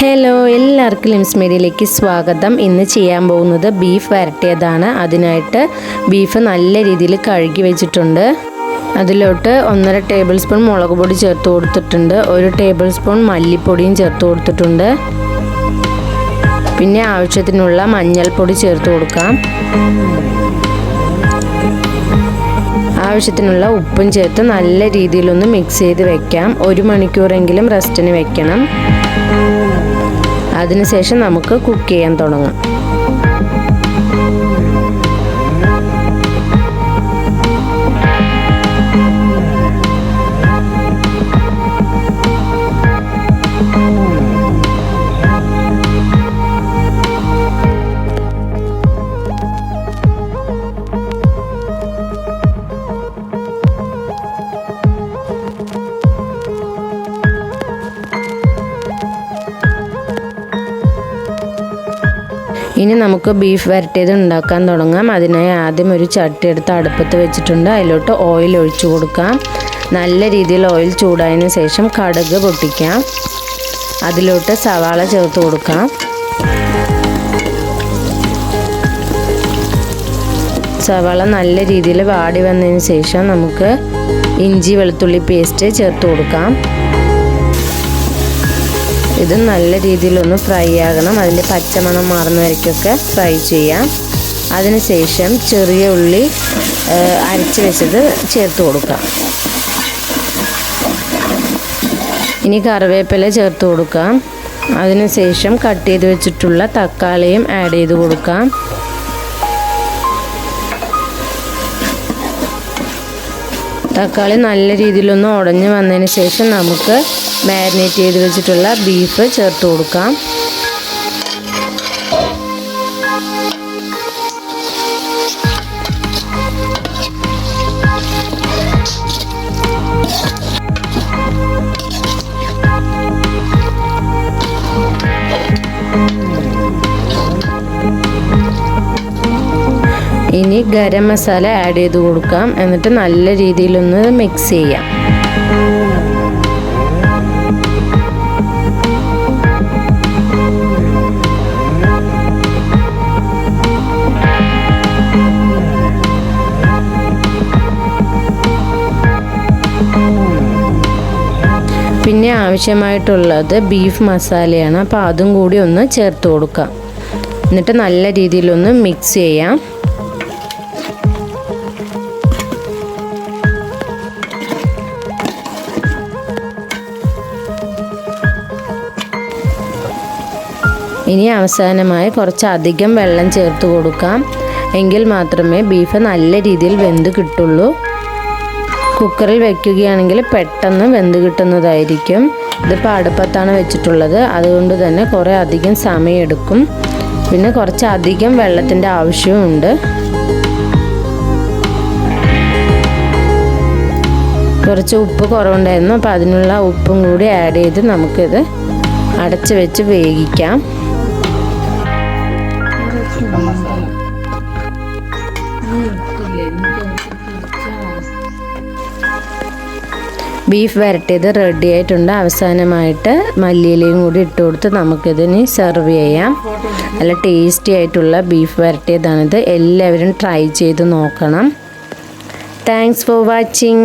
Hello, എല്ലാവർക്കും limbs മീഡിയയിലേക്ക് സ്വാഗതം. ഇന്ന് ചെയ്യാൻ പോകുന്നത് ബീഫ് വരട്ടിയതാണ്. അതിനായിട്ട് ബീഫ് നല്ല രീതിയിൽ കഴുകി വെച്ചിട്ടുണ്ട്. അതിലോട്ട് 1.5 ടേബിൾ സ്പൂൺ മുളക് പൊടി ചേർത്ത് കൊടുത്തിട്ടുണ്ട്. 1 ടേബിൾ സ്പൂൺ മല്ലിപ്പൊടിയും ചേർത്ത് കൊടുത്തിട്ടുണ്ട്. പിന്നെ ആവശ്യത്തിനുള്ള മഞ്ഞൾപ്പൊടി ചേർത്ത് കൊടുക്കാം. ആവശ്യത്തിനുള്ള ഉപ്പും ചേർത്ത് നല്ല രീതിയിലൊന്ന് മിക്സ് ചെയ്ത് വെക്കാം. 1 മണിക്കൂറെങ്കിലും റെസ്റ്റിന് വെക്കണം. അതിനുശേഷം നമുക്ക് കുക്ക് ചെയ്യാൻ തുടങ്ങാം. ഇനി നമുക്ക് ബീഫ് വരട്ടിയത് ഉണ്ടാക്കാൻ തുടങ്ങാം. അതിനായി ആദ്യം ഒരു ചട്ടി എടുത്ത് അടുപ്പത്ത് വെച്ചിട്ടുണ്ട്. അതിലോട്ട് ഓയിൽ ഒഴിച്ചു കൊടുക്കാം. നല്ല രീതിയിൽ ഓയിൽ ചൂടായതിനു ശേഷം കടുക് പൊട്ടിക്കാം. അതിലോട്ട് സവാള ചേർത്ത് കൊടുക്കാം. സവാള നല്ല രീതിയിൽ വാടി വന്നതിന് ശേഷം നമുക്ക് ഇഞ്ചി വെളുത്തുള്ളി പേസ്റ്റ് ചേർത്ത് കൊടുക്കാം. ഇത് നല്ല രീതിയിലൊന്ന് ഫ്രൈ ആകണം. അതിൻ്റെ പച്ചമണം മാറുന്ന വരയ്ക്കൊക്കെ ഫ്രൈ ചെയ്യാം. അതിനുശേഷം ചെറിയ ഉള്ളി അരച്ച് വെച്ചത് ചേർത്ത് കൊടുക്കാം. ഇനി കറിവേപ്പില ചേർത്ത് കൊടുക്കാം. അതിനുശേഷം കട്ട് ചെയ്ത് വെച്ചിട്ടുള്ള തക്കാളിയും ആഡ് ചെയ്ത് കൊടുക്കാം. തക്കാളി നല്ല രീതിയിലൊന്ന് ഉടഞ്ഞ് വന്നതിന് ശേഷം നമുക്ക് മാരിനേറ്റ് ചെയ്ത് വെച്ചിട്ടുള്ള ബീഫ് ചേർത്ത് കൊടുക്കാം. ഇനി ഗരം മസാല ആഡ് ചെയ്ത് കൊടുക്കാം. എന്നിട്ട് നല്ല രീതിയിലൊന്ന് മിക്സ് ചെയ്യാം. പിന്നെ ആവശ്യമായിട്ടുള്ളത് ബീഫ് മസാലയാണ്. അപ്പോൾ അതും കൂടി ഒന്ന് ചേർത്ത് കൊടുക്കാം. എന്നിട്ട് നല്ല രീതിയിലൊന്ന് മിക്സ് ചെയ്യാം. ഇനി അവസാനമായി കുറച്ചധികം വെള്ളം ചേർത്ത് കൊടുക്കാം. എങ്കിൽ മാത്രമേ ബീഫ് നല്ല രീതിയിൽ വെന്ത് കിട്ടുള്ളൂ. കുക്കറിൽ വെക്കുകയാണെങ്കിൽ പെട്ടെന്ന് വെന്ത് കിട്ടുന്നതായിരിക്കും. ഇതിപ്പോൾ അടുപ്പത്താണ് വെച്ചിട്ടുള്ളത്. അതുകൊണ്ട് തന്നെ കുറേ അധികം സമയമെടുക്കും. പിന്നെ കുറച്ചധികം വെള്ളത്തിൻ്റെ ആവശ്യമുണ്ട്. കുറച്ച് ഉപ്പ് കുറവുണ്ടായിരുന്നു. അപ്പോൾ അതിനുള്ള ഉപ്പും കൂടി ആഡ് ചെയ്ത് നമുക്കിത് അടച്ച് വെച്ച് വേവിക്കാം. ബീഫ് വരട്ടിയത് റെഡി ആയിട്ടുണ്ട്. അവസാനമായിട്ട് മല്ലിയിലയും കൂടി ഇട്ട് കൊടുത്ത് നമുക്കിതിന് സെർവ് ചെയ്യാം. നല്ല ടേസ്റ്റി ആയിട്ടുള്ള ബീഫ് വരട്ടിയതാണിത്. എല്ലാവരും ട്രൈ ചെയ്ത് നോക്കണം. Thanks for watching.